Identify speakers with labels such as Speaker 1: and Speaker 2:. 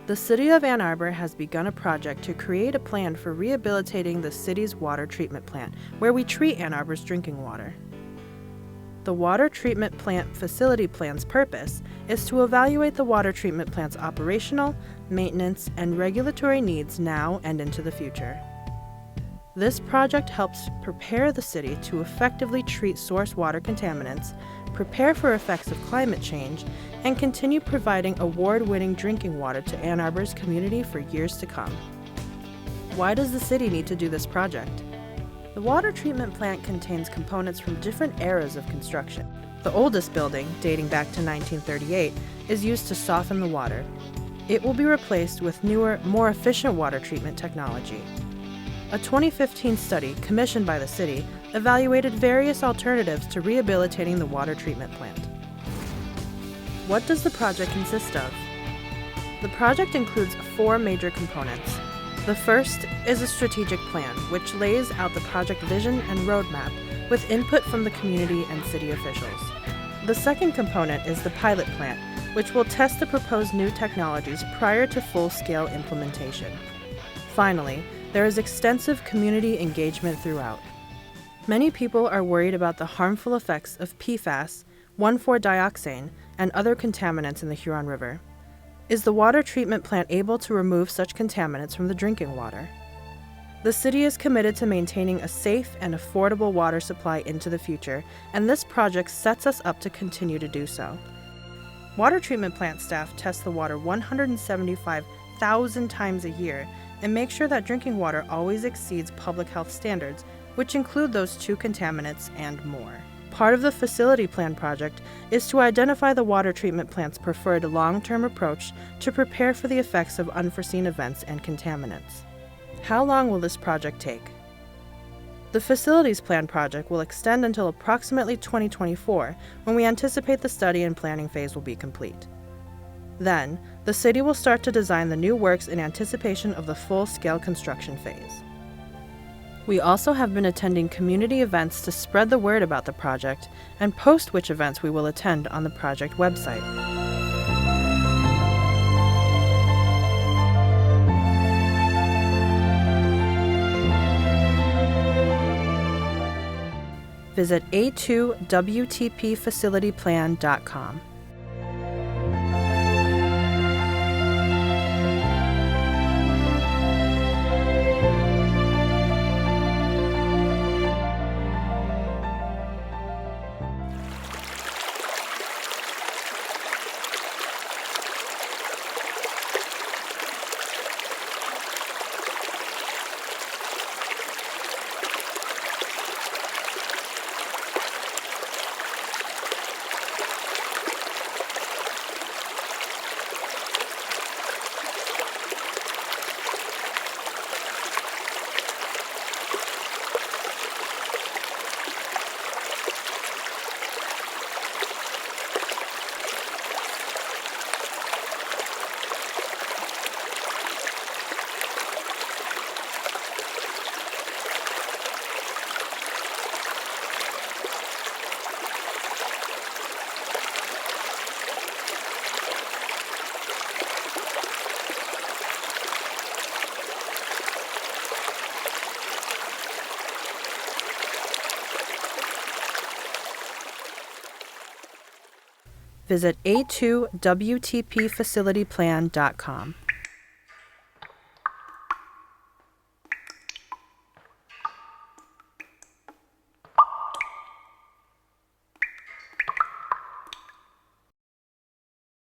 Speaker 1: The City of Ann Arbor has begun a project to create a plan for rehabilitating the city's water treatment plant, where we treat Ann Arbor's drinking water. The Water Treatment Plant Facility Plan's purpose is to evaluate the water treatment plant's operational, maintenance, and regulatory needs now and into the future. This project helps prepare the city to effectively treat source water contaminants, prepare for effects of climate change, and continue providing award-winning drinking water to Ann Arbor's community for years to come. Why does the city need to do this project? The water treatment plant contains components from different eras of construction. The oldest building, dating back to 1938, is used to soften the water. It will be replaced with newer, more efficient water treatment technology. A 2015 study commissioned by the city evaluated various alternatives to rehabilitating the water treatment plant. What does the project consist of? The project includes 4 major components. The first is a strategic plan, which lays out the project vision and roadmap with input from the community and city officials. The second component is the pilot plant, which will test the proposed new technologies prior to full-scale implementation. Finally, there is extensive community engagement throughout. Many people are worried about the harmful effects of PFAS, 1,4-dioxane, and other contaminants in the Huron River. Is the water treatment plant able to remove such contaminants from the drinking water? The city is committed to maintaining a safe and affordable water supply into the future, and this project sets us up to continue to do so. Water treatment plant staff test the water 175,000 times a year and make sure that drinking water always exceeds public health standards, which include those 2 contaminants and more. Part of the facility plan project is to identify the water treatment plant's preferred long-term approach to prepare for the effects of unforeseen events and contaminants. How long will this project take? The facilities plan project will extend until approximately 2024, when we anticipate the study and planning phase will be complete. Then, the city will start to design the new works in anticipation of the full-scale construction phase. We also have been attending community events to spread the word about the project and post which events we will attend on the project website. Visit a2wtpfacilityplan.com. Visit a2wtpfacilityplan.com.